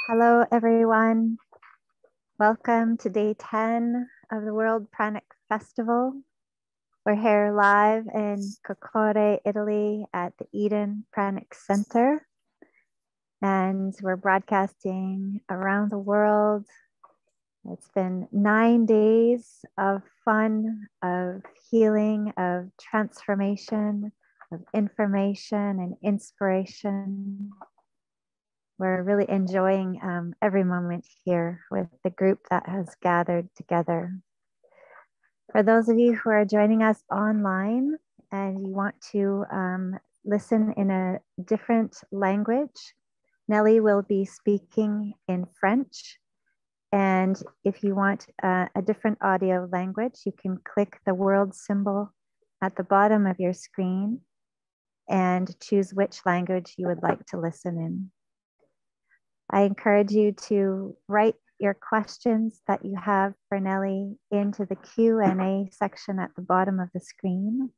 Hello, everyone. Welcome to day 10 of the World Pranic Festival. We're here live in Cocore, Italy at the Eden Pranic Center. And we're broadcasting around the world. It's been 9 days of fun, of healing, of transformation, of information and inspiration. We're really enjoying every moment here with the group that has gathered together. For those of you who are joining us online and you want to listen in a different language, Nelly will be speaking in French. And if you want a different audio language, you can click the world symbol at the bottom of your screen and choose which language you would like to listen in. I encourage you to write your questions that you have for Nelly into the Q&A section at the bottom of the screen,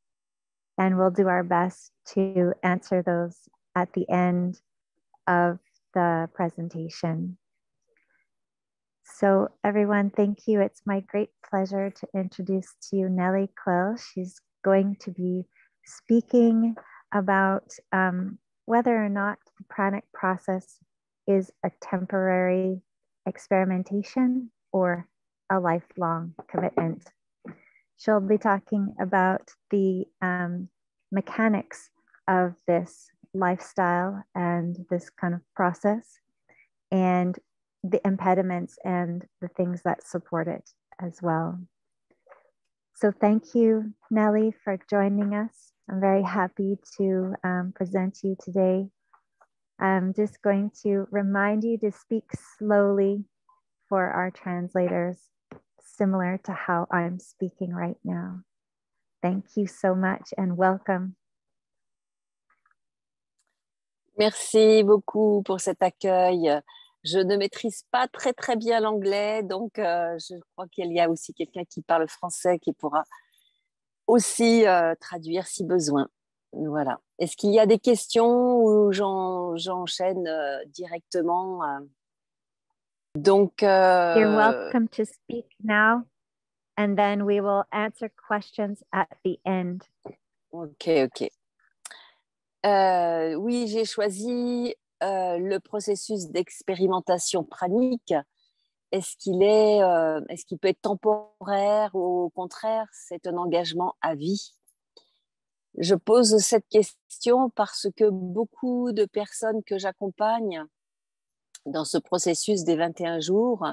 and we'll do our best to answer those at the end of the presentation. So everyone, thank you. It's my great pleasure to introduce to you Nelly Quill. She's going to be speaking about whether or not the pranic process is a temporary experimentation or a lifelong commitment. She'll be talking about the mechanics of this lifestyle and this kind of process and the impediments and the things that support it as well. So thank you, Nelly, for joining us. I'm very happy to present you today. I'm just going to remind you to speak slowly for our translators, similar to how I'm speaking right now. Thank you so much and welcome. Merci beaucoup pour cet accueil. Je ne maîtrise pas très bien l'anglais, donc je crois qu'il y a aussi quelqu'un qui parle français qui pourra aussi traduire si besoin. Voilà. Est-ce qu'il y a des questions ou j'enchaîne directement Donc, You're welcome to speak now, and then we will answer questions at the end. Ok. Oui, j'ai choisi le processus d'expérimentation pranique. Est-ce qu'il peut être temporaire ou au contraire, c'est un engagement à vie? Je pose cette question parce que beaucoup de personnes que j'accompagne dans ce processus des 21 jours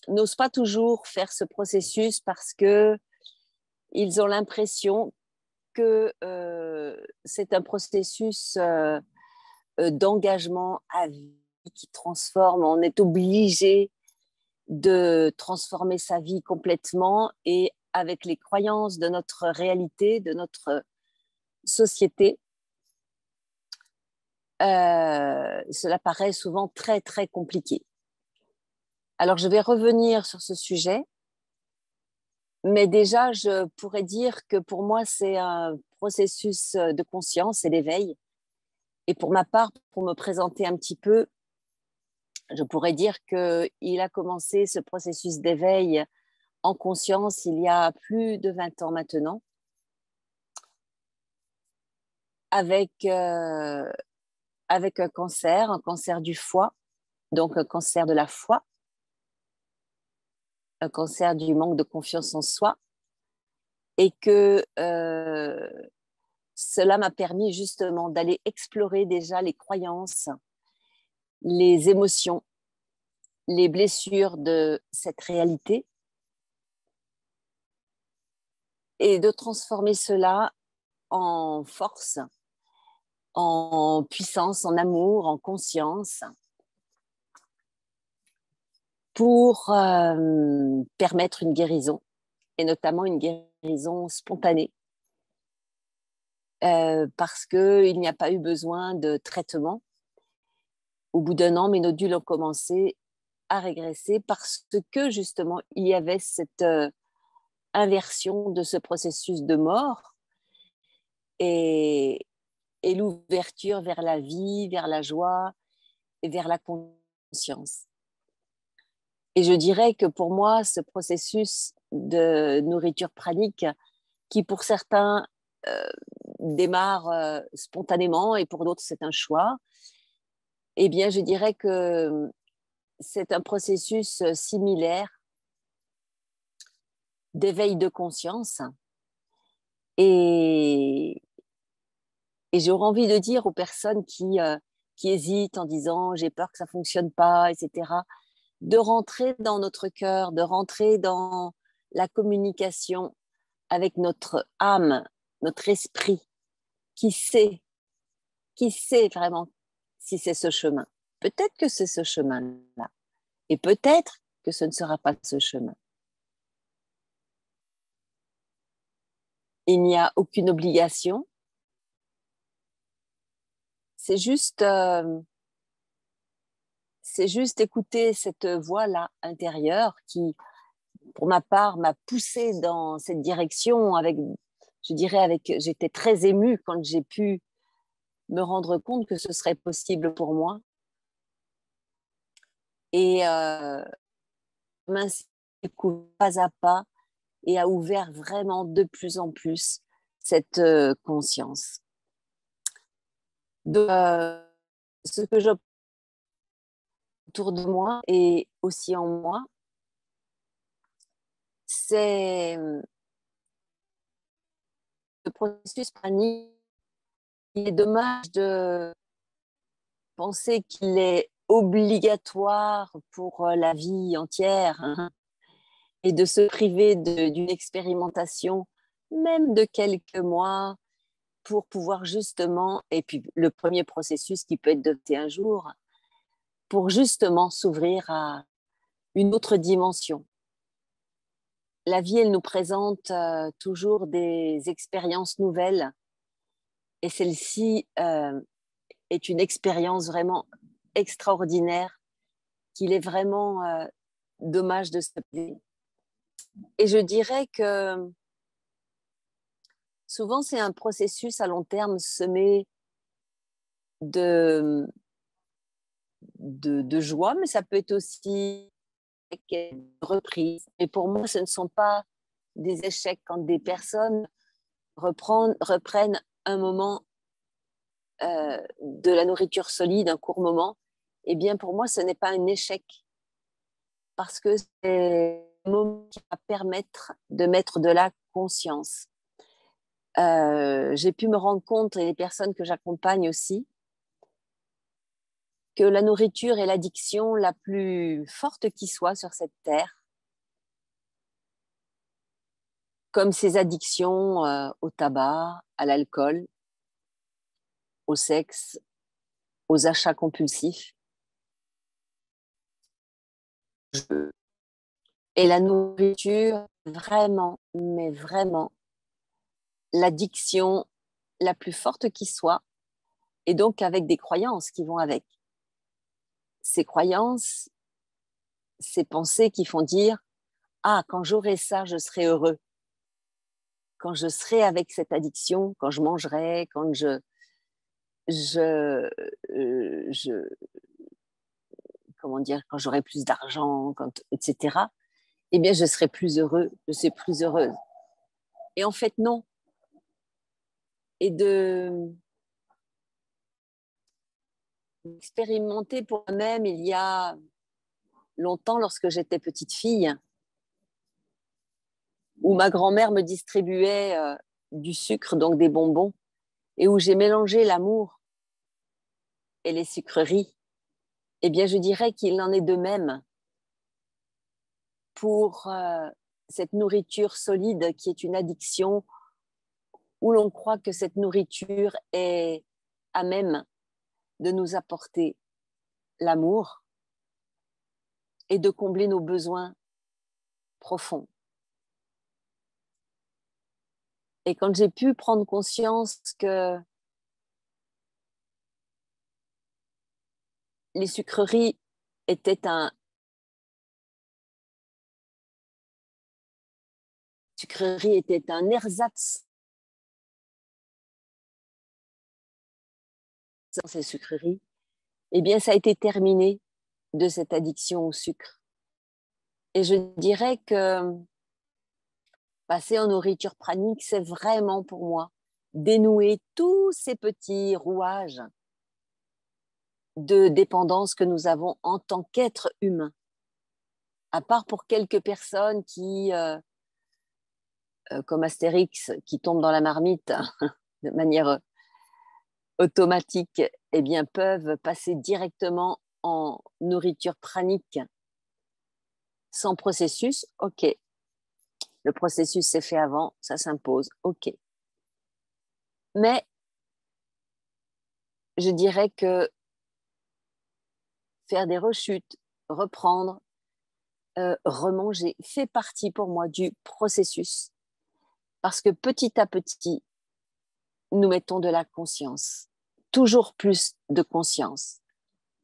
n'osent pas toujours faire ce processus parce qu'ils ont l'impression que c'est un processus d'engagement à vie qui transforme. On est obligé de transformer sa vie complètement et avec les croyances de notre réalité, de notre société, cela paraît souvent très compliqué. Alors, je vais revenir sur ce sujet, mais déjà, je pourrais dire que pour moi, c'est un processus de conscience et d'éveil. Et pour ma part, pour me présenter un petit peu, je pourrais dire qu'il a commencé ce processus d'éveil en conscience il y a plus de 20 ans maintenant, avec un cancer du foie, donc un cancer de la foi, un cancer du manque de confiance en soi, et que cela m'a permis justement d'aller explorer déjà les croyances, les émotions, les blessures de cette réalité et de transformer cela en force, en puissance, en amour, en conscience pour permettre une guérison et notamment une guérison spontanée parce qu'il n'y a pas eu besoin de traitement. Au bout d'un an, mes nodules ont commencé à régresser parce que justement, il y avait cette inversion de ce processus de mort et, et l'ouverture vers la vie, vers la joie et vers la conscience. Et je dirais que pour moi, ce processus de nourriture pranique, qui pour certains démarre spontanément et pour d'autres c'est un choix, eh bien je dirais que c'est un processus similaire d'éveil de conscience et, et j'aurais envie de dire aux personnes qui hésitent en disant j'ai peur que ça ne fonctionne pas, etc., de rentrer dans notre cœur, de rentrer dans la communication avec notre âme, notre esprit, qui sait, qui sait vraiment si c'est ce chemin. Peut-être que c'est ce chemin-là. Et peut-être que ce ne sera pas ce chemin. Il n'y a aucune obligation. C'est juste écouter cette voix-là intérieure qui, pour ma part, m'a poussée dans cette direction avec, je dirais, j'étais très émue quand j'ai pu me rendre compte que ce serait possible pour moi. Et pas à pas et a ouvert vraiment de plus en plus cette conscience. De ce que j'observe autour de moi et aussi en moi, c'est le processus pranique. Il est dommage de penser qu'il est obligatoire pour la vie entière, hein, et de se priver d'une expérimentation, même de quelques mois, pour pouvoir justement, et puis le premier processus qui peut être adopté un jour, pour justement s'ouvrir à une autre dimension. La vie, elle nous présente toujours des expériences nouvelles et celle-ci est une expérience vraiment extraordinaire qu'il est vraiment dommage de se perdre. Et je dirais que souvent, c'est un processus à long terme semé de joie, mais ça peut être aussi des reprises. Et pour moi, ce ne sont pas des échecs quand des personnes reprennent un moment de la nourriture solide, un court moment. Eh bien, pour moi, ce n'est pas un échec parce que c'est un moment qui va permettre de mettre de la conscience. J'ai pu me rendre compte, et les personnes que j'accompagne aussi, que la nourriture est l'addiction la plus forte qui soit sur cette terre, comme ces addictions au tabac, à l'alcool, au sexe, aux achats compulsifs. Et la nourriture, vraiment, mais vraiment, l'addiction la plus forte qui soit, et donc avec des croyances qui vont avec. Ces croyances, ces pensées qui font dire « Ah, quand j'aurai ça, je serai heureux. Quand je serai avec cette addiction, quand je mangerai, quand je comment dire, quand j'aurai plus d'argent, etc., eh bien, je serai plus heureux, je serai plus heureuse. » Et en fait, non. Et d'expérimenter pour moi-même il y a longtemps, lorsque j'étais petite fille, où ma grand-mère me distribuait du sucre, donc des bonbons, et où j'ai mélangé l'amour et les sucreries, eh bien, je dirais qu'il en est de même pour cette nourriture solide qui est une addiction, où l'on croit que cette nourriture est à même de nous apporter l'amour et de combler nos besoins profonds. Et quand j'ai pu prendre conscience que les sucreries étaient un ersatz dans ces sucreries, eh bien, ça a été terminé de cette addiction au sucre. Et je dirais que passer en nourriture pranique, c'est vraiment pour moi dénouer tous ces petits rouages de dépendance que nous avons en tant qu'être humain. À part pour quelques personnes qui, comme Astérix, qui tombent dans la marmite de manière automatique, eh bien, peuvent passer directement en nourriture pranique sans processus. OK, le processus s'est fait avant, ça s'impose. OK. Mais je dirais que faire des rechutes, reprendre, remanger fait partie pour moi du processus. Parce que petit à petit, nous mettons de la conscience, toujours plus de conscience.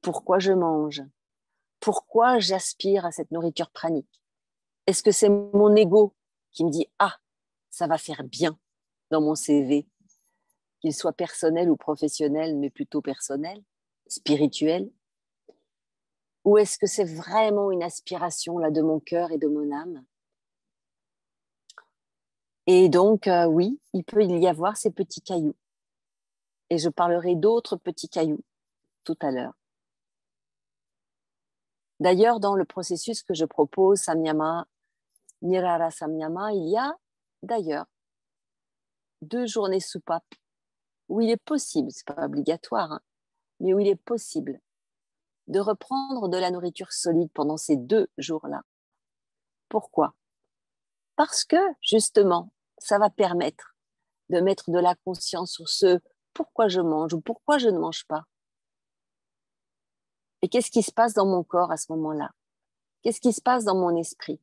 Pourquoi je mange? Pourquoi j'aspire à cette nourriture pranique? Est-ce que c'est mon ego qui me dit « Ah, ça va faire bien dans mon CV », qu'il soit personnel ou professionnel, mais plutôt personnel, spirituel? Ou est-ce que c'est vraiment une aspiration là, de mon cœur et de mon âme? Et donc, oui, il peut y avoir ces petits cailloux. Et je parlerai d'autres petits cailloux tout à l'heure. D'ailleurs, dans le processus que je propose, Samyama, Nirara Samyama, il y a d'ailleurs 2 journées soupapes où il est possible, ce n'est pas obligatoire, hein, mais où il est possible de reprendre de la nourriture solide pendant ces 2 jours-là. Pourquoi? Parce que, justement, ça va permettre de mettre de la conscience sur ce pourquoi je mange ou pourquoi je ne mange pas. Et qu'est-ce qui se passe dans mon corps à ce moment-là? Qu'est-ce qui se passe dans mon esprit?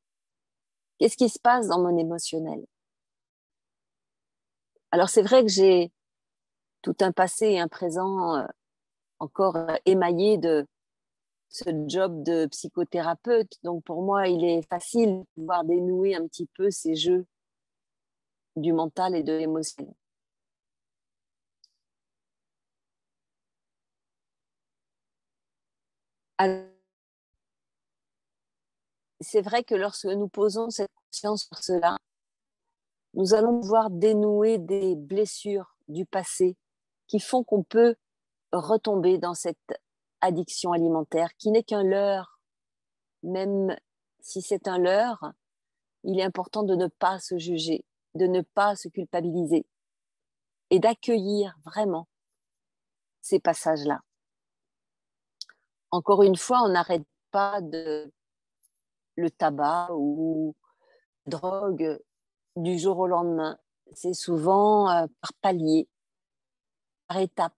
Qu'est-ce qui se passe dans mon émotionnel? Alors, c'est vrai que j'ai tout un passé et un présent encore émaillé de ce job de psychothérapeute. Donc, pour moi, il est facile de pouvoir dénouer un petit peu ces jeux du mental et de l'émotionnel. Alors, c'est vrai que lorsque nous posons cette conscience sur cela, nous allons pouvoir dénouer des blessures du passé qui font qu'on peut retomber dans cette addiction alimentaire qui n'est qu'un leurre. Même si c'est un leurre, il est important de ne pas se juger, de ne pas se culpabiliser et d'accueillir vraiment ces passages-là. Encore une fois, on n'arrête pas le tabac ou la drogue du jour au lendemain. C'est souvent par palier, par étape.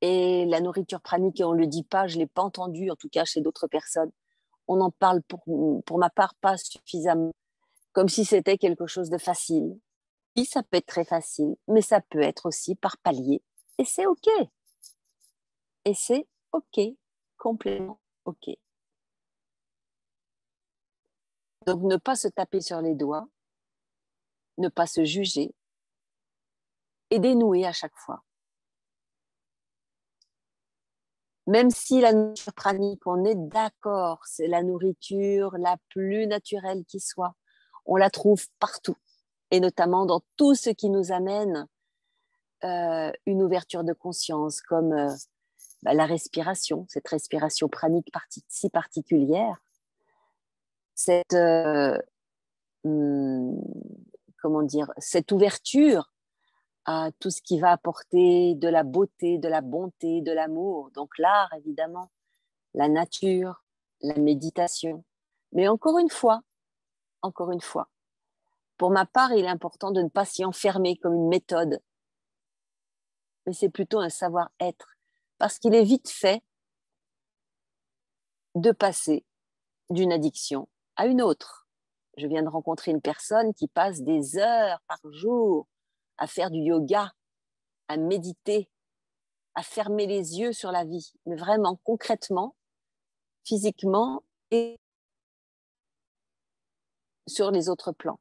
Et la nourriture pranique, et on ne le dit pas, je ne l'ai pas entendu, en tout cas chez d'autres personnes, on en parle pour ma part pas suffisamment, comme si c'était quelque chose de facile. Oui, ça peut être très facile, mais ça peut être aussi par palier. Et c'est OK. Et c'est OK, complètement OK. Donc, ne pas se taper sur les doigts, ne pas se juger et dénouer à chaque fois. Même si la nourriture pranique, on est d'accord, c'est la nourriture la plus naturelle qui soit. On la trouve partout, et notamment dans tout ce qui nous amène une ouverture de conscience, comme la respiration, cette respiration pranique si particulière, cette, comment dire, cette ouverture à tout ce qui va apporter de la beauté, de la bonté, de l'amour. Donc l'art, évidemment, la nature, la méditation. Mais encore une fois, pour ma part, il est important de ne pas s'y enfermer comme une méthode, mais c'est plutôt un savoir-être, parce qu'il est vite fait de passer d'une addiction à une autre. Je viens de rencontrer une personne qui passe des heures par jour à faire du yoga, à méditer, à fermer les yeux sur la vie, mais vraiment concrètement, physiquement et sur les autres plans.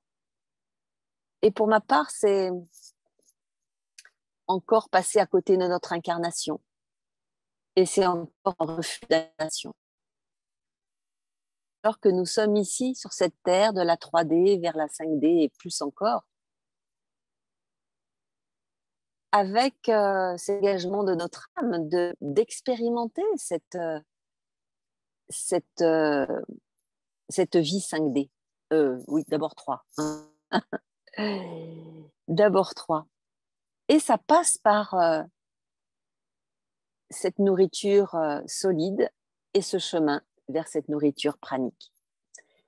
Et pour ma part, c'est encore passer à côté de notre incarnation. Et c'est encore un refus d'incarnation. Alors que nous sommes ici, sur cette terre, de la 3D vers la 5D et plus encore, avec cet engagement de notre âme d'expérimenter cette vie 5D. Oui, d'abord 3. D'abord 3. Et ça passe par cette nourriture solide et ce chemin vers cette nourriture pranique.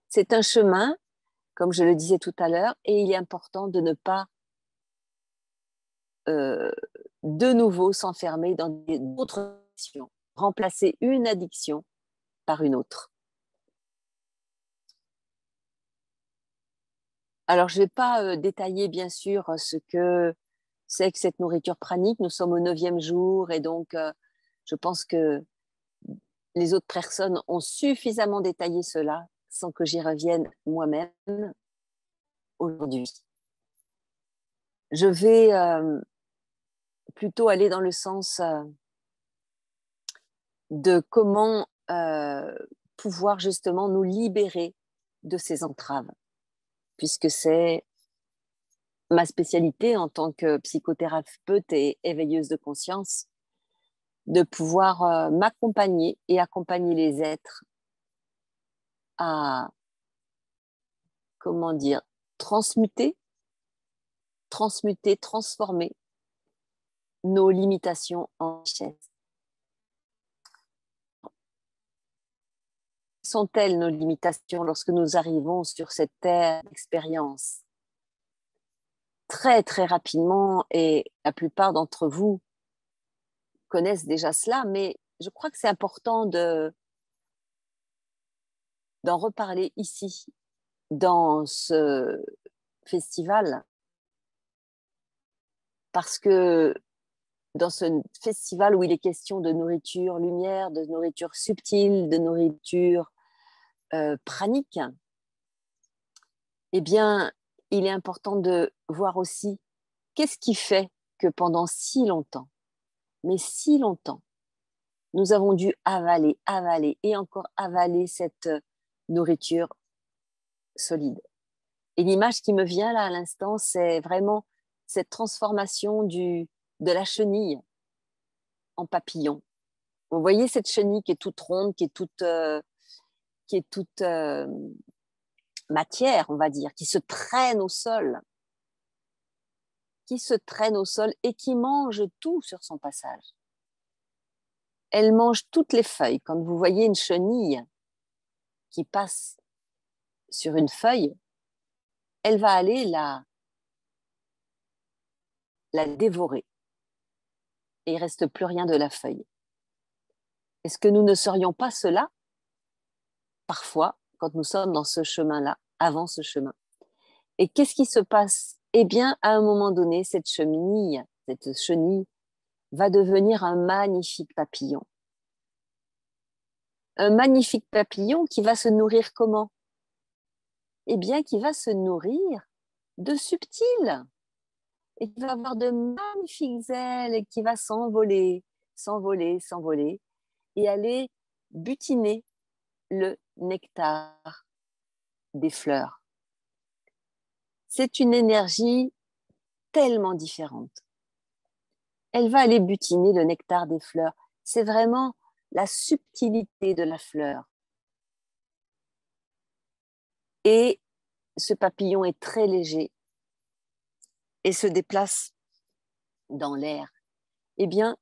C'est un chemin, comme je le disais tout à l'heure, et il est important de ne pas de nouveau s'enfermer dans d'autres addictions, remplacer une addiction par une autre. Alors, je ne vais pas détailler, bien sûr, ce que c'est que cette nourriture pranique. Nous sommes au 9e jour et donc, je pense que les autres personnes ont suffisamment détaillé cela sans que j'y revienne moi-même aujourd'hui. Je vais plutôt aller dans le sens de comment pouvoir justement nous libérer de ces entraves, puisque c'est ma spécialité en tant que psychothérapeute et éveilleuse de conscience, de pouvoir m'accompagner et accompagner les êtres à, comment dire, transmuter, transformer nos limitations en richesse. Sont-elles nos limitations lorsque nous arrivons sur cette terre d'expérience? Très, très rapidement, et la plupart d'entre vous connaissent déjà cela, mais je crois que c'est important d'en reparler ici, dans ce festival, parce que dans ce festival où il est question de nourriture lumière, de nourriture subtile, de nourriture pranique, eh bien, il est important de voir aussi qu'est-ce qui fait que pendant si longtemps, mais si longtemps, nous avons dû avaler et encore avaler cette nourriture solide. Et l'image qui me vient là à l'instant, c'est vraiment cette transformation de la chenille en papillon. Vous voyez cette chenille qui est toute ronde, qui est toute matière, on va dire, qui se traîne au sol, et qui mange tout sur son passage. Elle mange toutes les feuilles. Quand vous voyez une chenille qui passe sur une feuille, elle va aller la dévorer. Et il ne reste plus rien de la feuille. Est-ce que nous ne serions pas cela, parfois, quand nous sommes dans ce chemin-là, avant ce chemin? Et qu'est-ce qui se passe? Eh bien, à un moment donné, cette chenille va devenir un magnifique papillon. Un magnifique papillon qui va se nourrir comment? Eh bien, qui va se nourrir de subtil. Et qui va avoir de magnifiques ailes et qui va s'envoler et aller butiner le nectar des fleurs. C'est une énergie tellement différente. Elle va aller butiner le nectar des fleurs. C'est vraiment la subtilité de la fleur. Et ce papillon est très léger et se déplace dans l'air. Eh bien,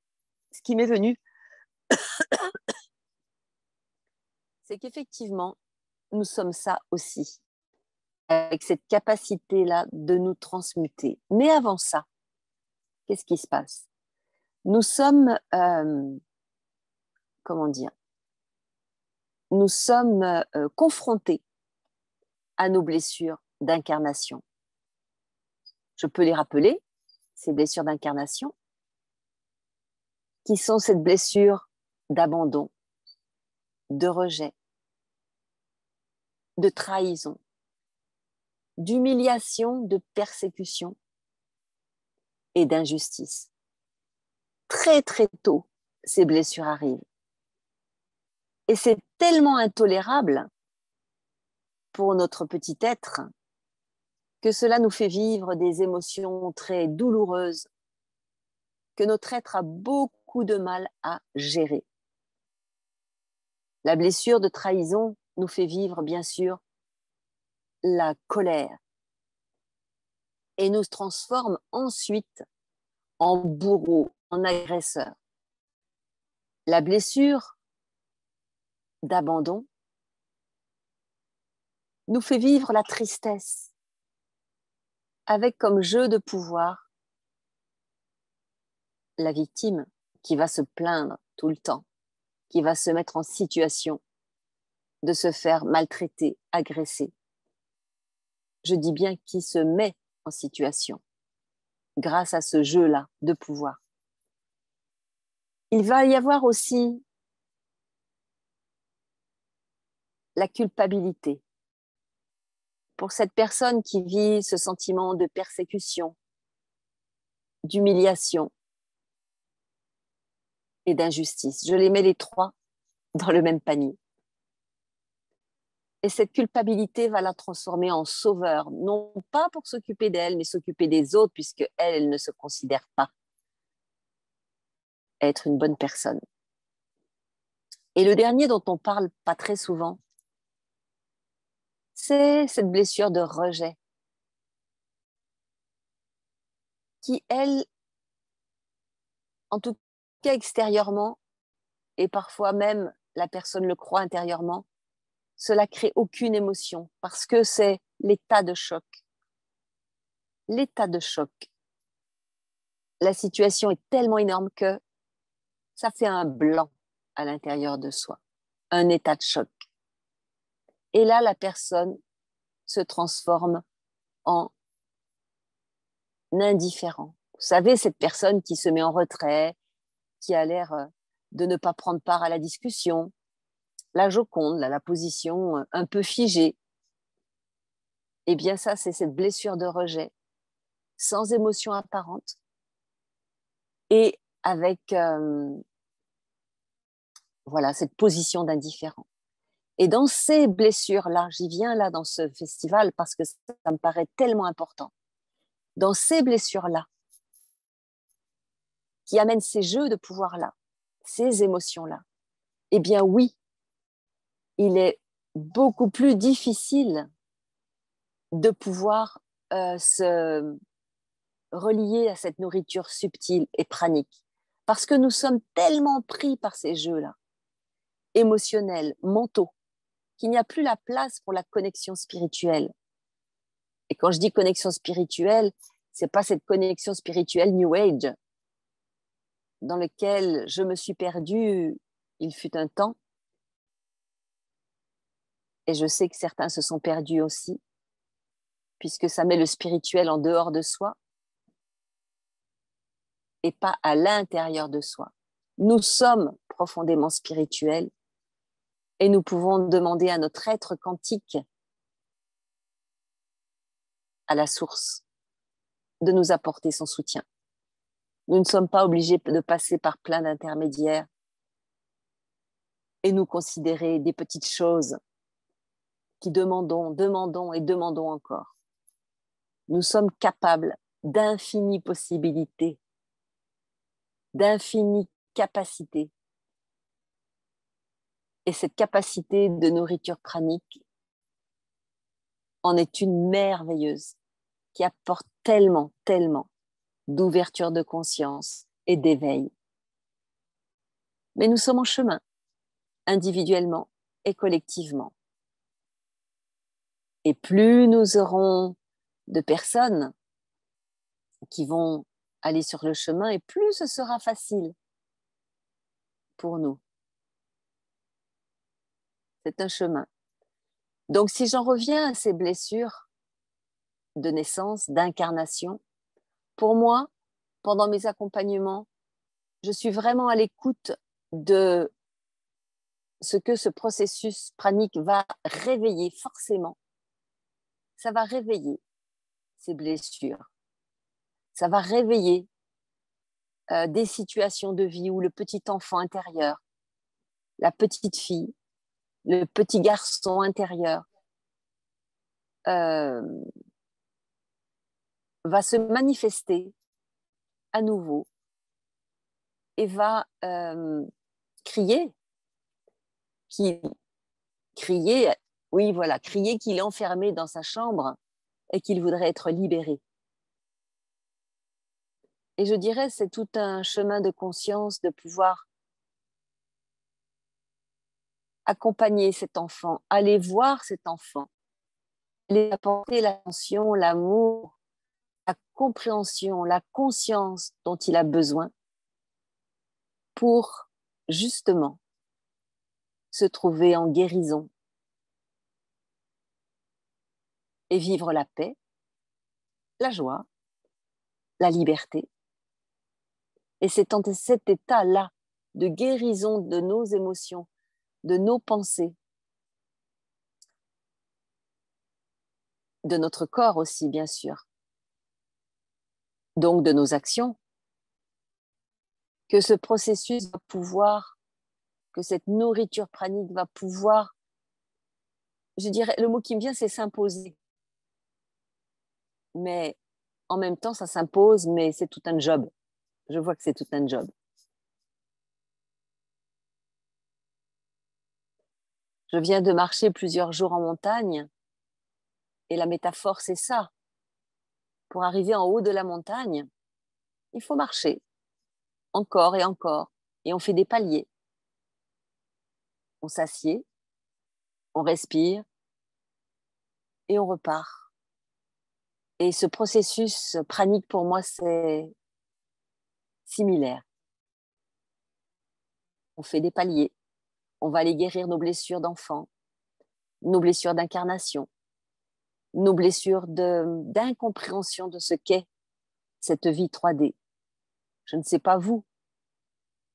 ce qui m'est venu, c'est qu'effectivement, nous sommes ça aussi, avec cette capacité-là de nous transmuter. Mais avant ça, qu'est-ce qui se passe? Nous sommes, comment dire, nous sommes confrontés à nos blessures d'incarnation. Je peux les rappeler, ces blessures d'incarnation, qui sont cette blessure d'abandon, de rejet, de trahison, d'humiliation, de persécution et d'injustice. Très, très tôt, ces blessures arrivent. Et c'est tellement intolérable pour notre petit être que cela nous fait vivre des émotions très douloureuses que notre être a beaucoup de mal à gérer. La blessure de trahison nous fait vivre, bien sûr, la colère et nous transforme ensuite en bourreau, en agresseur. La blessure d'abandon nous fait vivre la tristesse avec comme jeu de pouvoir la victime qui va se plaindre tout le temps, qui va se mettre en situation de se faire maltraiter, agresser. Je dis bien qui se met en situation grâce à ce jeu-là de pouvoir. Il va y avoir aussi la culpabilité. Pour cette personne qui vit ce sentiment de persécution, d'humiliation et d'injustice. Je les mets les trois dans le même panier. Et cette culpabilité va la transformer en sauveur, non pas pour s'occuper d'elle, mais s'occuper des autres, puisque elle ne se considère pas être une bonne personne. Et le dernier dont on parle pas très souvent, c'est cette blessure de rejet qui, elle, en tout cas extérieurement, et parfois même la personne le croit intérieurement, cela crée aucune émotion parce que c'est l'état de choc. L'état de choc. La situation est tellement énorme que ça fait un blanc à l'intérieur de soi, un état de choc. Et là, la personne se transforme en indifférent. Vous savez, cette personne qui se met en retrait, qui a l'air de ne pas prendre part à la discussion, la Joconde, la position un peu figée. Eh bien ça, c'est cette blessure de rejet, sans émotion apparente et avec voilà, cette position d'indifférent. Et dans ces blessures-là, j'y viens là dans ce festival parce que ça me paraît tellement important. Dans ces blessures-là, qui amènent ces jeux de pouvoir-là, ces émotions-là, eh bien oui, il est beaucoup plus difficile de pouvoir se relier à cette nourriture subtile et pranique. Parce que nous sommes tellement pris par ces jeux-là, émotionnels, mentaux, qu'il n'y a plus la place pour la connexion spirituelle. Et quand je dis connexion spirituelle, c'est pas cette connexion spirituelle New Age dans laquelle je me suis perdue il fut un temps. Et je sais que certains se sont perdus aussi, puisque ça met le spirituel en dehors de soi et pas à l'intérieur de soi. Nous sommes profondément spirituels et nous pouvons demander à notre être quantique, à la source, de nous apporter son soutien. Nous ne sommes pas obligés de passer par plein d'intermédiaires et nous considérer des petites choses qui demandons et demandons encore. Nous sommes capables d'infinies possibilités, d'infinies capacités. Et cette capacité de nourriture pranique en est une merveilleuse qui apporte tellement, tellement d'ouverture de conscience et d'éveil. Mais nous sommes en chemin, individuellement et collectivement. Et plus nous aurons de personnes qui vont aller sur le chemin, et plus ce sera facile pour nous. C'est un chemin. Donc, si j'en reviens à ces blessures de naissance, d'incarnation, pour moi, pendant mes accompagnements, je suis vraiment à l'écoute de ce que ce processus pranique va réveiller forcément. Ça va réveiller ces blessures. Ça va réveiller des situations de vie où le petit enfant intérieur, la petite fille, le petit garçon intérieur va se manifester à nouveau et va crier, crier, oui voilà, crier qu'il est enfermé dans sa chambre et qu'il voudrait être libéré. Et je dirais, c'est tout un chemin de conscience de pouvoir accompagner cet enfant, aller voir cet enfant, lui apporter l'attention, l'amour, la compréhension, la conscience dont il a besoin pour justement se trouver en guérison et vivre la paix, la joie, la liberté. Et c'est dans cet état-là de guérison de nos émotions, de nos pensées, de notre corps aussi, bien sûr, donc de nos actions, que ce processus va pouvoir, que cette nourriture pranique va pouvoir, je dirais, le mot qui me vient, c'est s'imposer. Mais en même temps, ça s'impose, mais c'est tout un job. Je vois que c'est tout un job. Je viens de marcher plusieurs jours en montagne et la métaphore, c'est ça. Pour arriver en haut de la montagne, il faut marcher encore et on fait des paliers. On s'assied, on respire et on repart. Et ce processus pranique, pour moi, c'est similaire. On fait des paliers, on va aller guérir nos blessures d'enfant, nos blessures d'incarnation, nos blessures d'incompréhension de ce qu'est cette vie 3D. Je ne sais pas vous,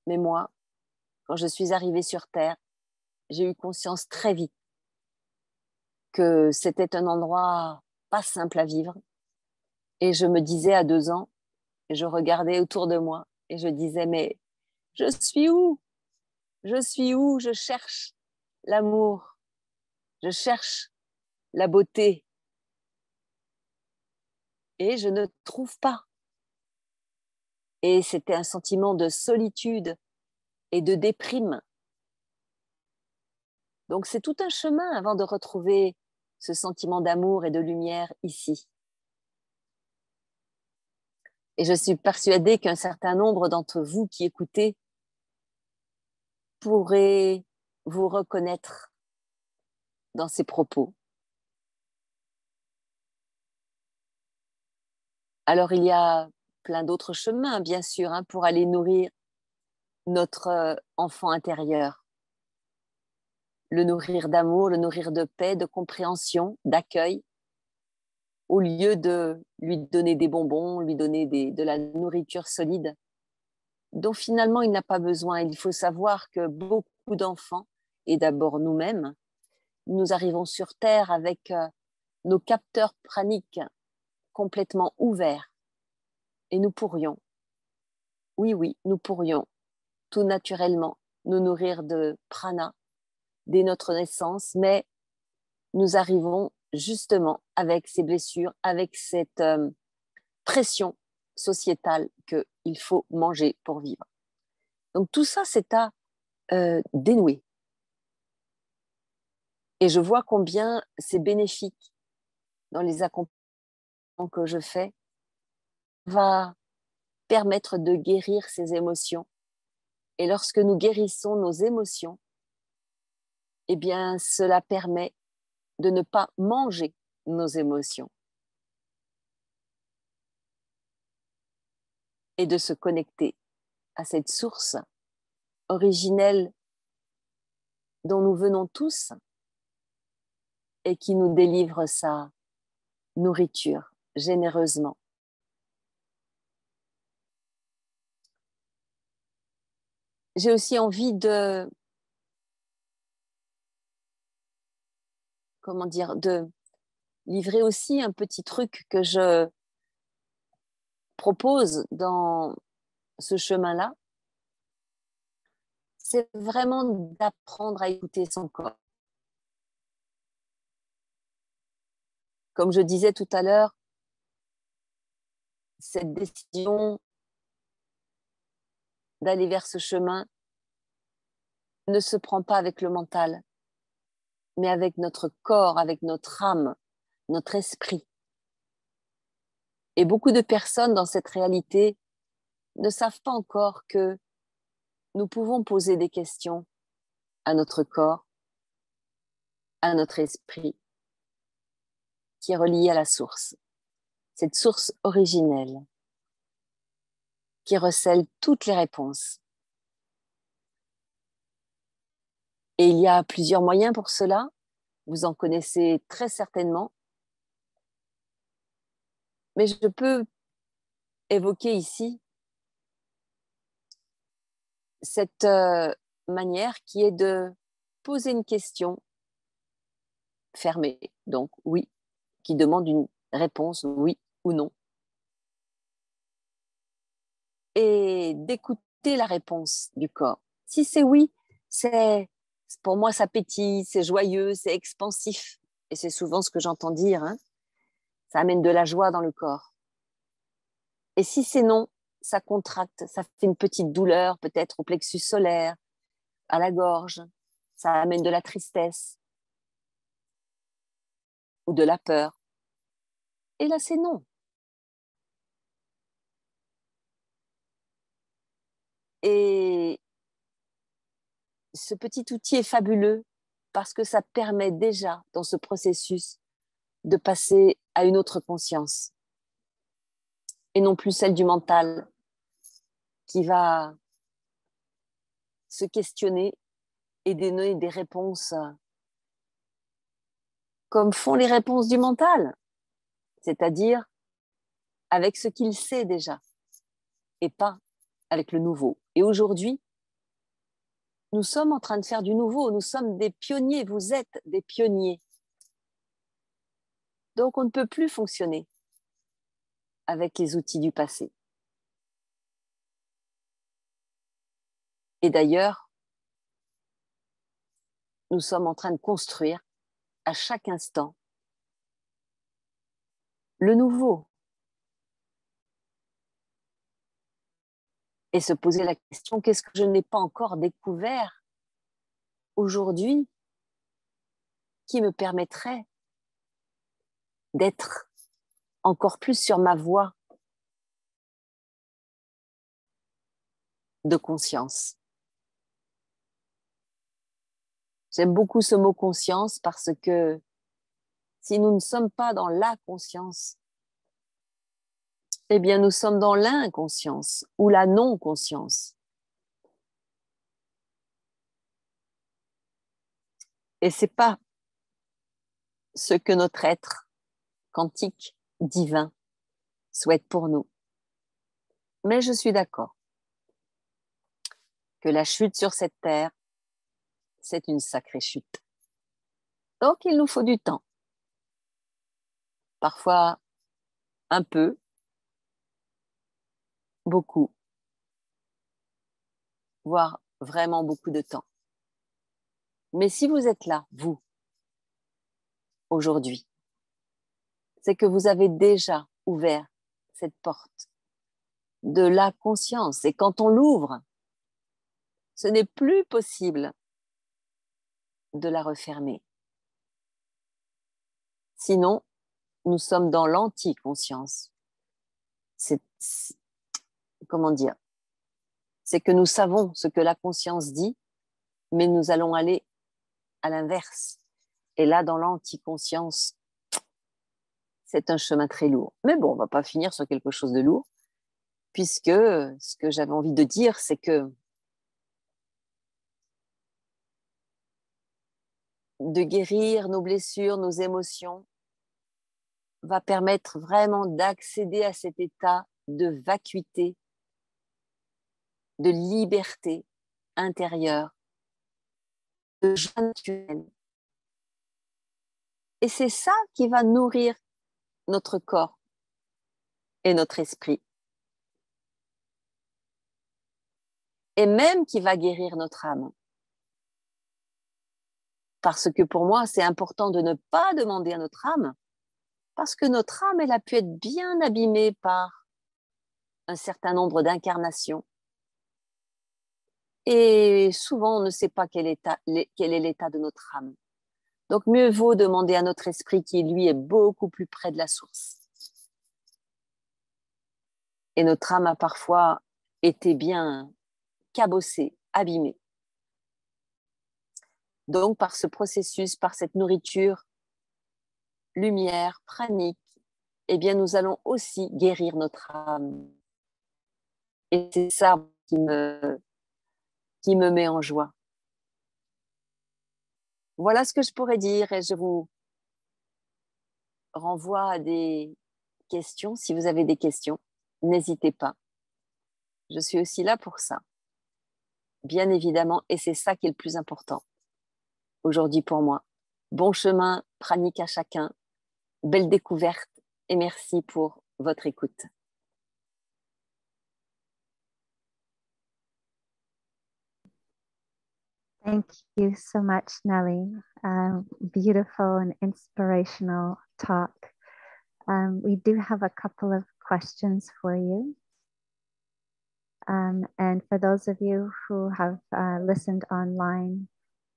mais moi, quand je suis arrivée sur Terre, j'ai eu conscience très vite que c'était un endroit pas simple à vivre. Et je me disais à 2 ans, et je regardais autour de moi, et je disais, mais je suis où? Je suis où? Je cherche l'amour, je cherche la beauté, et je ne trouve pas. Et c'était un sentiment de solitude et de déprime. Donc c'est tout un chemin avant de retrouver ce sentiment d'amour et de lumière ici. Et je suis persuadée qu'un certain nombre d'entre vous qui écoutez pourraient vous reconnaître dans ces propos. Alors il y a plein d'autres chemins, bien sûr, pour aller nourrir notre enfant intérieur. Le nourrir d'amour, le nourrir de paix, de compréhension, d'accueil, au lieu de lui donner des bonbons, lui donner de la nourriture solide, dont finalement il n'a pas besoin. Il faut savoir que beaucoup d'enfants, et d'abord nous-mêmes, nous arrivons sur Terre avec nos capteurs praniques complètement ouverts. Et nous pourrions, oui, nous pourrions tout naturellement nous nourrir de prana dès notre naissance, mais nous arrivons justement avec ces blessures, avec cette pression sociétale qu'il faut manger pour vivre. Donc tout ça, c'est à dénouer. Et je vois combien c'est bénéfique dans les accompagnements que je fais, va permettre de guérir ces émotions. Et lorsque nous guérissons nos émotions, eh bien, cela permet de ne pas manger nos émotions et de se connecter à cette source originelle dont nous venons tous et qui nous délivre sa nourriture généreusement. J'ai aussi envie de, comment dire, de livrer aussi un petit truc que je propose dans ce chemin-là. C'est vraiment d'apprendre à écouter son corps. Comme je disais tout à l'heure, cette décision d'aller vers ce chemin ne se prend pas avec le mental, mais avec notre corps, avec notre âme, notre esprit. Et beaucoup de personnes dans cette réalité ne savent pas encore que nous pouvons poser des questions à notre corps, à notre esprit, qui est relié à la source, cette source originelle qui recèle toutes les réponses. Et il y a plusieurs moyens pour cela. Vous en connaissez très certainement. Mais je peux évoquer ici cette manière qui est de poser une question fermée, donc oui, qui demande une réponse oui ou non, et d'écouter la réponse du corps. Si c'est oui, pour moi ça pétille, c'est joyeux, c'est expansif, et c'est souvent ce que j'entends dire, hein. Ça amène de la joie dans le corps. Et si c'est non, ça contracte, ça fait une petite douleur peut-être au plexus solaire, à la gorge, ça amène de la tristesse ou de la peur. Et là, c'est non. Et ce petit outil est fabuleux parce que ça permet déjà, dans ce processus, de passer à une autre conscience et non plus celle du mental qui va se questionner et donner des réponses comme font les réponses du mental, c'est-à-dire avec ce qu'il sait déjà et pas avec le nouveau. Et aujourd'hui, nous sommes en train de faire du nouveau, nous sommes des pionniers, vous êtes des pionniers. Donc on ne peut plus fonctionner avec les outils du passé. Et d'ailleurs, nous sommes en train de construire à chaque instant le nouveau. Et se poser la question, qu'est-ce que je n'ai pas encore découvert aujourd'hui qui me permettrait d'être encore plus sur ma voie de conscience. J'aime beaucoup ce mot conscience parce que si nous ne sommes pas dans la conscience, eh bien nous sommes dans l'inconscience ou la non-conscience. Et ce n'est pas ce que notre être quantique, divin, souhaite pour nous. Mais je suis d'accord que la chute sur cette terre, c'est une sacrée chute. Donc, il nous faut du temps. Parfois, un peu, beaucoup, voire vraiment beaucoup de temps. Mais si vous êtes là, vous, aujourd'hui, c'est que vous avez déjà ouvert cette porte de la conscience. Et quand on l'ouvre, ce n'est plus possible de la refermer. Sinon, nous sommes dans l'anti-conscience. Comment dire? C'est que nous savons ce que la conscience dit, mais nous allons aller à l'inverse. Et là, dans l'anti-conscience, c'est un chemin très lourd. Mais bon, on ne va pas finir sur quelque chose de lourd, puisque ce que j'avais envie de dire, c'est que de guérir nos blessures, nos émotions, va permettre vraiment d'accéder à cet état de vacuité, de liberté intérieure, de joie naturelle. Et c'est ça qui va nourrir notre corps et notre esprit. Et même qui va guérir notre âme. Parce que pour moi, c'est important de ne pas demander à notre âme, parce que notre âme, elle a pu être bien abîmée par un certain nombre d'incarnations. Et souvent, on ne sait pas quel est l'état de notre âme. Donc, mieux vaut demander à notre esprit qui, lui, est beaucoup plus près de la source. Et notre âme a parfois été bien cabossée, abîmée. Donc, par ce processus, par cette nourriture, lumière, pranique, eh bien, nous allons aussi guérir notre âme. Et c'est ça qui me met en joie. Voilà ce que je pourrais dire et je vous renvoie à des questions. Si vous avez des questions, n'hésitez pas. Je suis aussi là pour ça, bien évidemment, et c'est ça qui est le plus important aujourd'hui pour moi. Bon chemin pranique à chacun, belle découverte et merci pour votre écoute. Thank you so much, Nelly. Beautiful and inspirational talk. We do have a couple of questions for you. And for those of you who have listened online,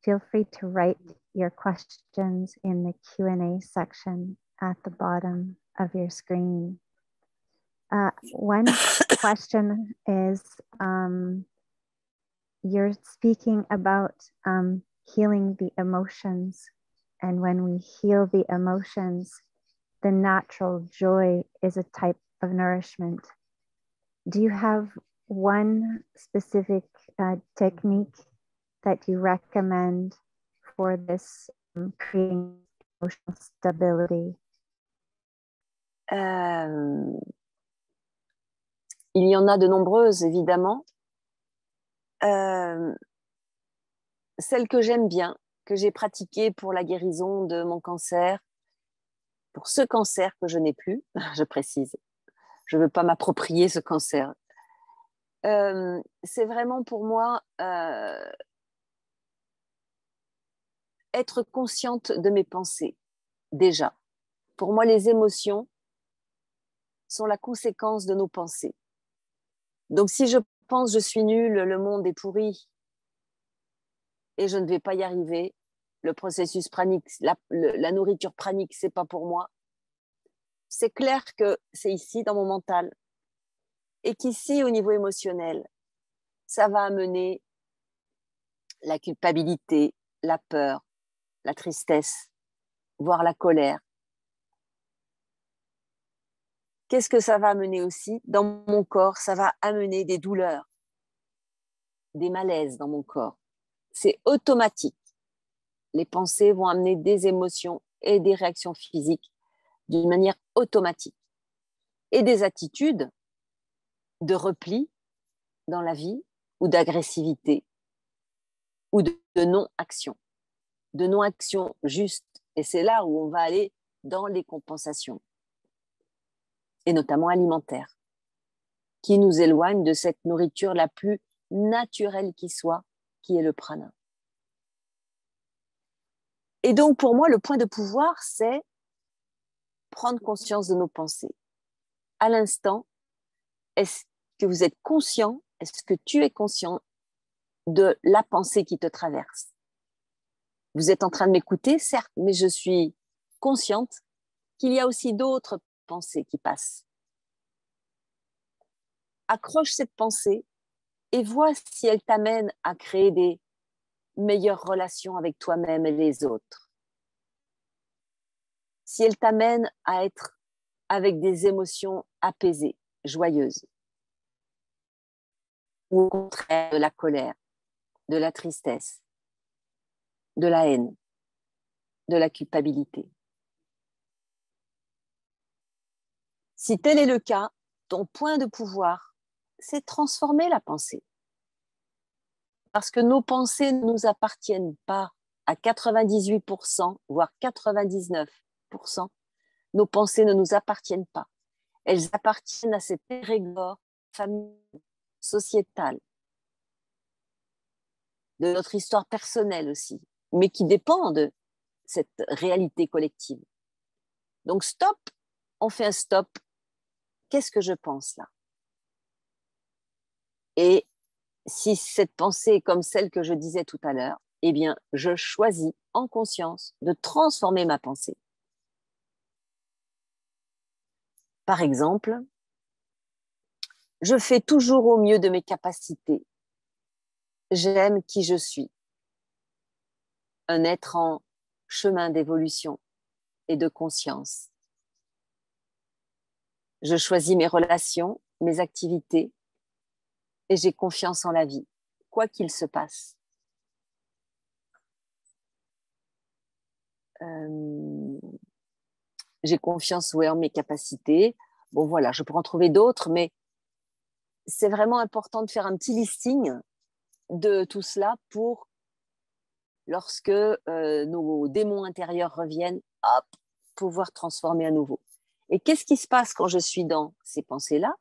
feel free to write your questions in the Q&A section at the bottom of your screen. One question is, you're speaking about healing the emotions. And when we heal the emotions, the natural joy is a type of nourishment. Do you have one specific technique that you recommend for this creating emotional stability? Il y en a de nombreuses, évidemment. Celle que j'aime bien, que j'ai pratiquée pour la guérison de mon cancer, pour ce cancer que je n'ai plus, je précise, je ne veux pas m'approprier ce cancer. C'est vraiment pour moi être consciente de mes pensées, déjà. Pour moi, les émotions sont la conséquence de nos pensées. Donc, si je pense je suis nulle, le monde est pourri et je ne vais pas y arriver, le processus pranique, la nourriture pranique, c'est pas pour moi. C'est clair que c'est ici, dans mon mental, et qu'ici, au niveau émotionnel, ça va amener la culpabilité, la peur, la tristesse, voire la colère. Qu'est-ce que ça va amener aussi? Dans mon corps, ça va amener des douleurs, des malaises dans mon corps. C'est automatique. Les pensées vont amener des émotions et des réactions physiques d'une manière automatique. Et des attitudes de repli dans la vie ou d'agressivité ou de non-action. De non-action juste. Et c'est là où on va aller dans les compensations. Et notamment alimentaires, qui nous éloignent de cette nourriture la plus naturelle qui soit, qui est le prana. Et donc, pour moi, le point de pouvoir, c'est prendre conscience de nos pensées. À l'instant, est-ce que vous êtes conscient, est-ce que tu es conscient de la pensée qui te traverse? Vous êtes en train de m'écouter, certes, mais je suis consciente qu'il y a aussi d'autres pensées qui passent. Accroche cette pensée et vois si elle t'amène à créer des meilleures relations avec toi-même et les autres. Si elle t'amène à être avec des émotions apaisées, joyeuses, ou au contraire de la colère, de la tristesse, de la haine. de la culpabilité. Si tel est le cas, ton point de pouvoir, c'est transformer la pensée. Parce que nos pensées ne nous appartiennent pas à 98%, voire 99%. Nos pensées ne nous appartiennent pas. Elles appartiennent à cet égrégore familial, sociétal, de notre histoire personnelle aussi, mais qui dépend de cette réalité collective. Donc stop, on fait un stop. Qu'est-ce que je pense là? Et si cette pensée est comme celle que je disais tout à l'heure, eh bien, je choisis en conscience de transformer ma pensée. Par exemple, je fais toujours au mieux de mes capacités. J'aime qui je suis. Un être en chemin d'évolution et de conscience. Je choisis mes relations, mes activités et j'ai confiance en la vie, quoi qu'il se passe. J'ai confiance en mes capacités. Bon, voilà, je pourrais en trouver d'autres, mais c'est vraiment important de faire un petit listing de tout cela pour, lorsque nos démons intérieurs reviennent, hop, pouvoir transformer à nouveau. Et qu'est-ce qui se passe quand je suis dans ces pensées-là?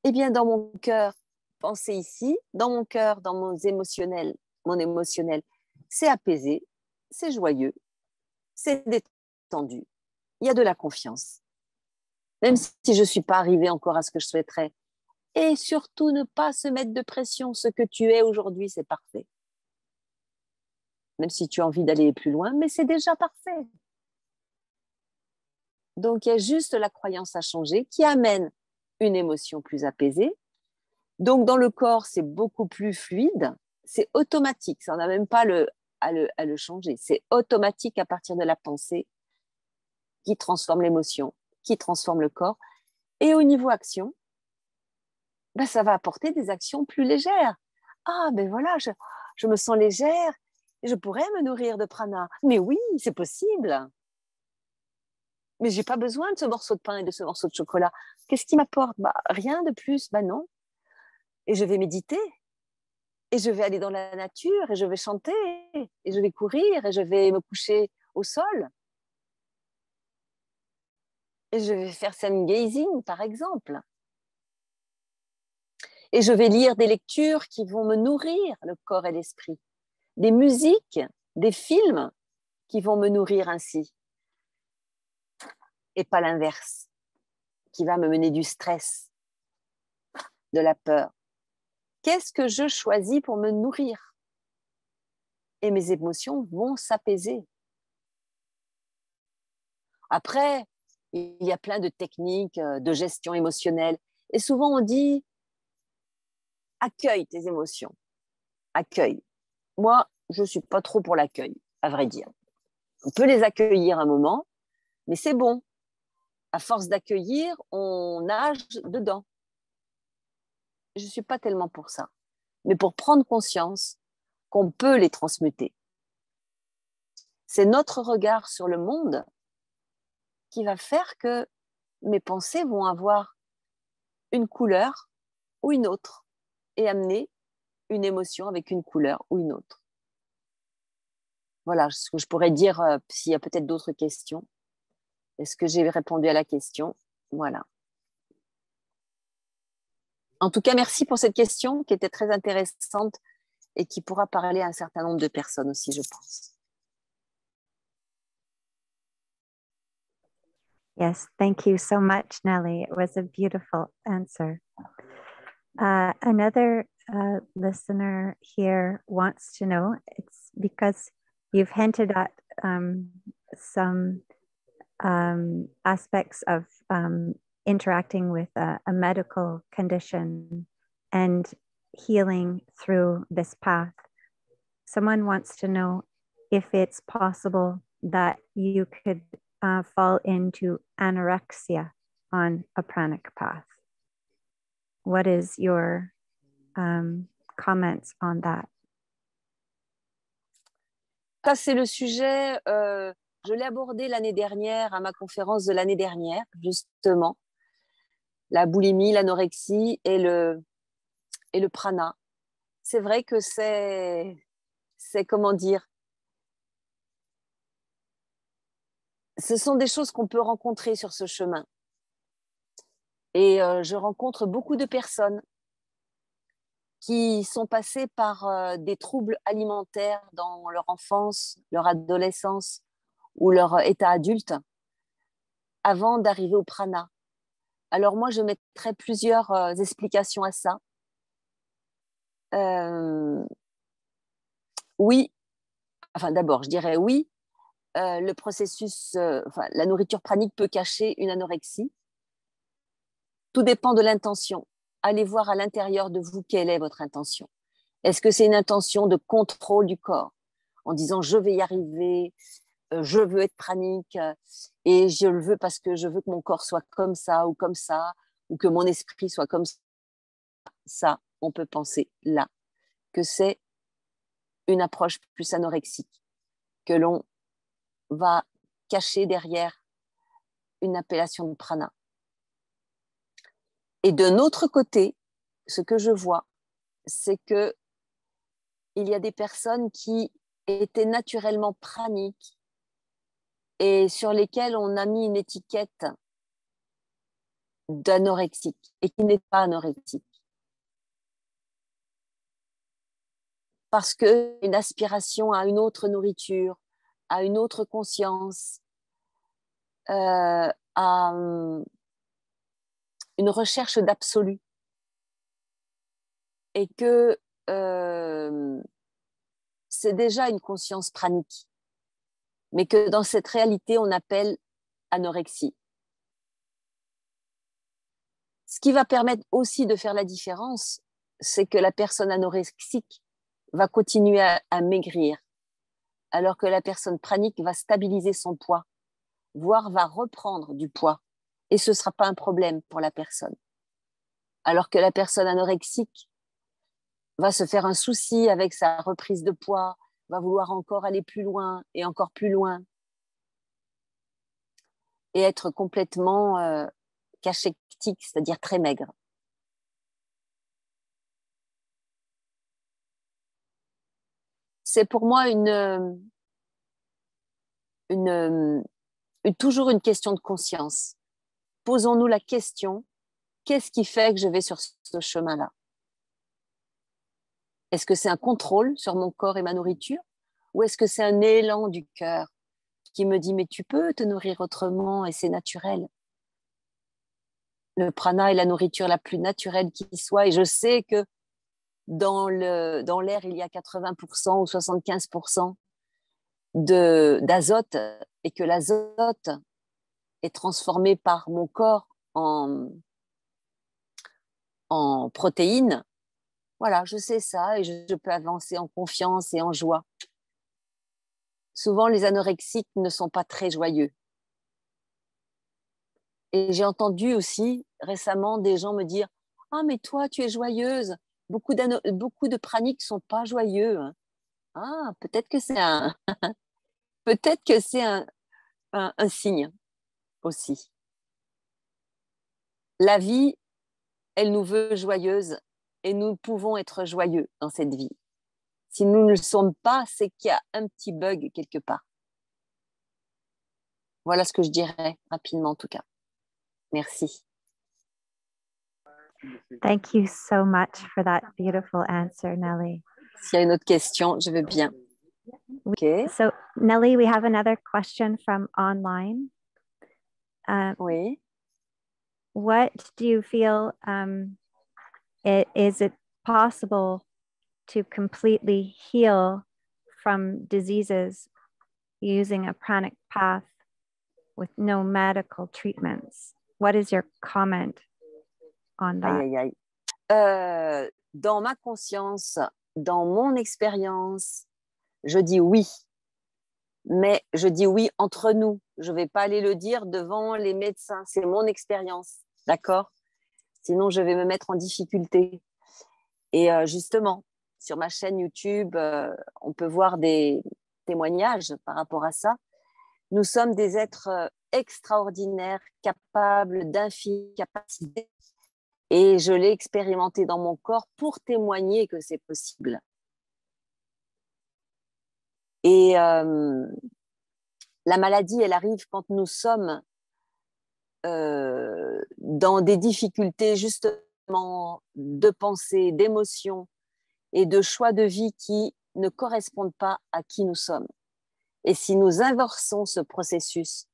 Eh bien, dans mon cœur, pensez ici, dans mon cœur, dans mon émotionnel, c'est apaisé, c'est joyeux, c'est détendu. Il y a de la confiance. Même si je ne suis pas arrivée encore à ce que je souhaiterais. Et surtout, ne pas se mettre de pression. Ce que tu es aujourd'hui, c'est parfait. Même si tu as envie d'aller plus loin, mais c'est déjà parfait. Donc, il y a juste la croyance à changer qui amène une émotion plus apaisée. Donc, dans le corps, c'est beaucoup plus fluide. C'est automatique. Ça, on n'a même pas à le changer. C'est automatique à partir de la pensée qui transforme l'émotion, qui transforme le corps. Et au niveau action, ben, ça va apporter des actions plus légères. Ah, ben voilà, je me sens légère et je pourrais me nourrir de prana. Mais oui, c'est possible. Mais j'ai pas besoin de ce morceau de pain et de ce morceau de chocolat. Qu'est-ce qui m'apporte? Bah, rien de plus. Bah non. Et je vais méditer. Et je vais aller dans la nature. Et je vais chanter. Et je vais courir. Et je vais me coucher au sol. Et je vais faire sun gazing, par exemple. Et je vais lire des lectures qui vont me nourrir le corps et l'esprit. Des musiques, des films qui vont me nourrir ainsi. Et pas l'inverse, qui va me mener du stress, de la peur. Qu'est-ce que je choisis pour me nourrir? Et mes émotions vont s'apaiser. Après, il y a plein de techniques de gestion émotionnelle. Et souvent, on dit, accueille tes émotions. Accueille. Moi, je ne suis pas trop pour l'accueil, à vrai dire. On peut les accueillir un moment, mais c'est bon. À force d'accueillir, on nage dedans. Je ne suis pas tellement pour ça. Mais pour prendre conscience qu'on peut les transmuter. C'est notre regard sur le monde qui va faire que mes pensées vont avoir une couleur ou une autre et amener une émotion avec une couleur ou une autre. Voilà ce que je pourrais dire s'il y a peut-être d'autres questions. Est-ce que j'ai répondu à la question? Voilà. En tout cas, merci pour cette question qui était très intéressante et qui pourra parler à un certain nombre de personnes aussi, je pense. Yes, thank you so much, Nellie. It was a beautiful answer. Another listener here wants to know, it's because you've hinted at some aspects of interacting with a medical condition and healing through this path. Someone wants to know if it's possible that you could fall into anorexia on a pranic path. What is your comments on that? Ça, c'est le sujet, je l'ai abordé l'année dernière à ma conférence de l'année dernière, justement. La boulimie, l'anorexie et le prana. C'est vrai que c'est comment dire, ce sont des choses qu'on peut rencontrer sur ce chemin. Et je rencontre beaucoup de personnes qui sont passées par des troubles alimentaires dans leur enfance, leur adolescence ou leur état adulte avant d'arriver au prana. Alors moi, je mettrais plusieurs explications à ça. Oui, enfin d'abord, je dirais oui, le processus, la nourriture pranique peut cacher une anorexie. Tout dépend de l'intention. Allez voir à l'intérieur de vous quelle est votre intention. Est-ce que c'est une intention de contrôle du corps en disant je vais y arriver, je veux être pranique et je le veux parce que je veux que mon corps soit comme ça ou que mon esprit soit comme ça. Ça, on peut penser là que c'est une approche plus anorexique que l'on va cacher derrière une appellation de prana. Et d'un autre côté, ce que je vois, c'est que il y a des personnes qui étaient naturellement praniques et sur lesquelles on a mis une étiquette d'anorexique et qui n'est pas anorexique. Parce qu'une aspiration à une autre nourriture, à une autre conscience, à une recherche d'absolu. Et que c'est déjà une conscience pranique, mais que dans cette réalité, on appelle anorexie. Ce qui va permettre aussi de faire la différence, c'est que la personne anorexique va continuer à maigrir, alors que la personne pranique va stabiliser son poids, voire va reprendre du poids. Et ce ne sera pas un problème pour la personne. Alors que la personne anorexique va se faire un souci avec sa reprise de poids, va vouloir encore aller plus loin et encore plus loin et être complètement cachectique, c'est-à-dire très maigre. C'est pour moi toujours une question de conscience. Posons-nous la question, qu'est-ce qui fait que je vais sur ce chemin-là? Est-ce que c'est un contrôle sur mon corps et ma nourriture? Ou est-ce que c'est un élan du cœur qui me dit, mais tu peux te nourrir autrement et c'est naturel? Le prana est la nourriture la plus naturelle qui soit. Et je sais que dans l'air, il y a 80% ou 75% d'azote et que l'azote est transformé par mon corps en protéines. Voilà, je sais ça et je peux avancer en confiance et en joie. Souvent, les anorexiques ne sont pas très joyeux. Et j'ai entendu aussi récemment des gens me dire « Ah, mais toi, tu es joyeuse. Beaucoup de praniques ne sont pas joyeux. » Ah, peut-être que c'est peut-être que c'est un signe aussi. La vie, elle nous veut joyeuses et nous pouvons être joyeux dans cette vie. Si nous ne le sommes pas, c'est qu'il y a un petit bug quelque part. Voilà ce que je dirais rapidement en tout cas. Merci. Thank you so much for that beautiful answer, Nelly. S'il y a une autre question, je veux bien. Okay. So, Nelly, we have another question from online. Oui. What do you feel is it possible to completely heal from diseases using a pranic path with no medical treatments? What is your comment on that? Aïe, aïe, aïe. Dans ma conscience, dans mon expérience, je dis oui. Mais je dis oui entre nous. Je ne vais pas aller le dire devant les médecins. C'est mon expérience. D'accord? Sinon, je vais me mettre en difficulté. Et justement, sur ma chaîne YouTube, on peut voir des témoignage par rapport à ça. Nous sommes des êtres extraordinaires, capables d'infinies capacités. Et je l'ai expérimenté dans mon corps pour témoigner que c'est possible. Et la maladie, elle arrive quand nous sommes dans des difficultés justement de pensée, d'émotion et de choix de vie qui ne correspondent pas à qui nous sommes. Et si nous inversons ce processus,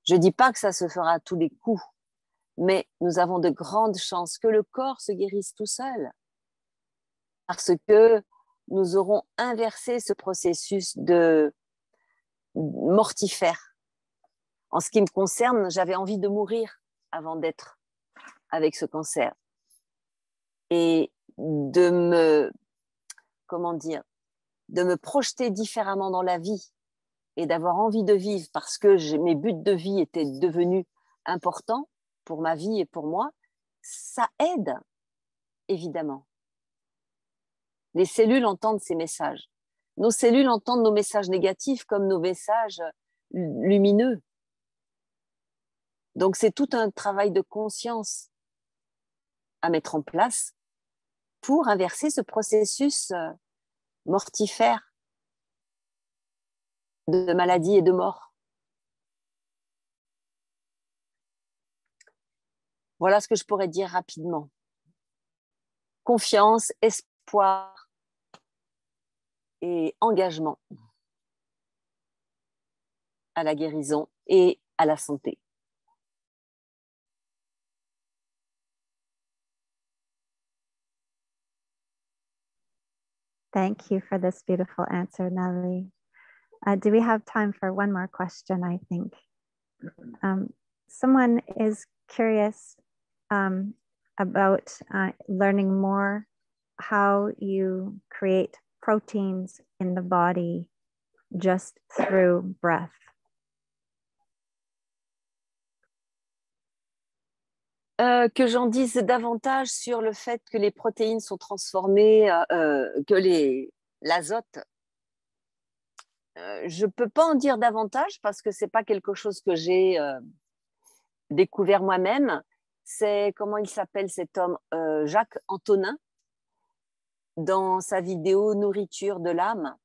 je ne dis pas que ça se fera à tous les coups, mais nous avons de grandes chances que le corps se guérisse tout seul parce que nous aurons inversé ce processus de mortifère. En ce qui me concerne, j'avais envie de mourir avant d'être avec ce cancer et de me, comment dire, de me projeter différemment dans la vie et d'avoir envie de vivre parce que mes buts de vie étaient devenus importants pour ma vie et pour moi, ça aide, évidemment. Les cellules entendent ces messages. Nos cellules entendent nos messages négatifs comme nos messages lumineux. Donc, c'est tout un travail de conscience à mettre en place pour inverser ce processus mortifère de maladie et de mort. Voilà ce que je pourrais dire rapidement. Confiance, espoir et engagement à la guérison et à la santé. Thank you for this beautiful answer, Nelly. Do we have time for one more question, I think? Someone is curious about learning more how you create proteins in the body just through breath. Que j'en dise davantage sur le fait que les protéines sont transformées, que l'azote, je ne peux pas en dire davantage parce que ce n'est pas quelque chose que j'ai découvert moi-même. C'est, comment il s'appelle cet homme, Jacques Antonin, dans sa vidéo Nourriture de l'âme,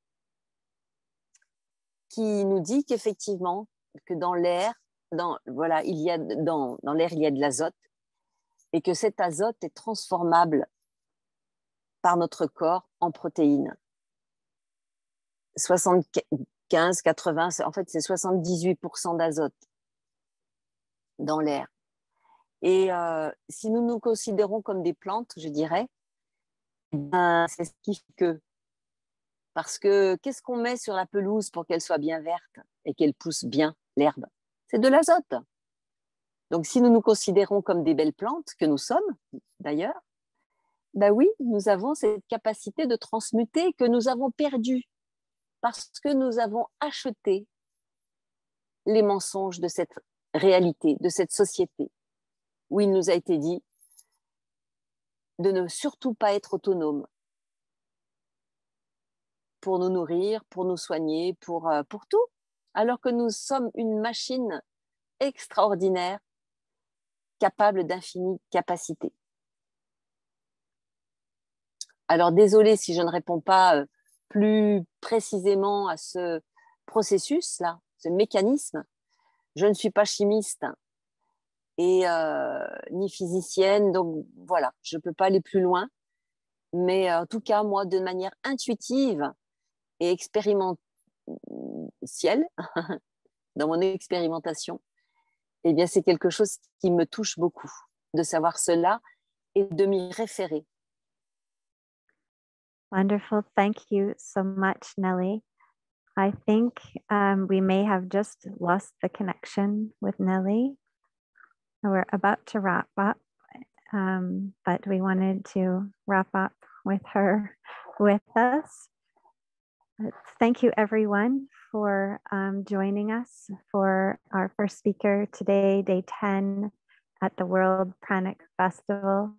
qui nous dit qu'effectivement, que dans l'air, dans l'air, il y a de l'azote, et que cet azote est transformable par notre corps en protéines. 75, 80, en fait, c'est 78% d'azote dans l'air. Et si nous nous considérons comme des plantes, je dirais, c'est ce qui fait que. Parce que qu'est-ce qu'on met sur la pelouse pour qu'elle soit bien verte et qu'elle pousse bien l'herbe? C'est de l'azote. Donc, si nous nous considérons comme des belles plantes, que nous sommes d'ailleurs, ben oui, nous avons cette capacité de transmuter que nous avons perdue parce que nous avons acheté les mensonges de cette réalité, de cette société, où il nous a été dit de ne surtout pas être autonome pour nous nourrir, pour nous soigner, pour tout, alors que nous sommes une machine extraordinaire, capable d'infinies capacités. Alors, désolée si je ne réponds pas plus précisément à ce processus-là, ce mécanisme. Je ne suis pas chimiste et ni physicienne, donc voilà, je ne peux pas aller plus loin. Mais en tout cas, moi, de manière intuitive et expérientielle, dans mon expérimentation, eh bien, c'est quelque chose qui me touche beaucoup, de savoir cela et de m'y référer. Wonderful. Thank you so much, Nelly. I think we may have just lost the connection with Nelly. We're about to wrap up, but we wanted to wrap up with her with us. Thank you, everyone, for joining us for our first speaker today, day 10 at the World Pranic Festival.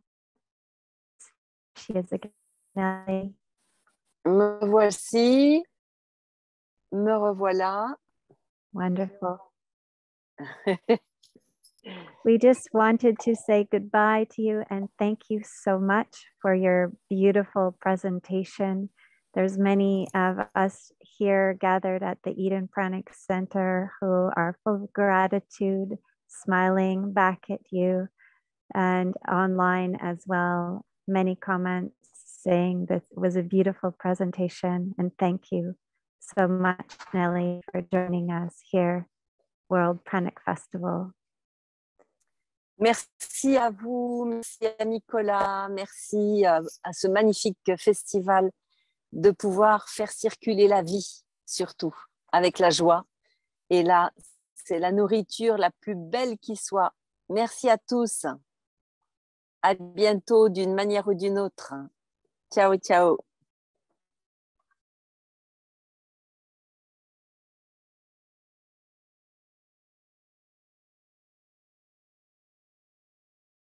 She is again Nelly. Me voici. Me revoilà. Wonderful. We just wanted to say goodbye to you and thank you so much for your beautiful presentation. There's many of us here gathered at the Eden Pranic Center who are full of gratitude, smiling back at you, and online as well. Many comments saying that it was a beautiful presentation, and thank you so much, Nelly, for joining us here, World Pranic Festival. Merci à vous, merci à Nicolas, merci à ce magnifique festival de pouvoir faire circuler la vie, surtout, avec la joie. Et là, c'est la nourriture la plus belle qui soit. Merci à tous. À bientôt d'une manière ou d'une autre. Ciao, ciao.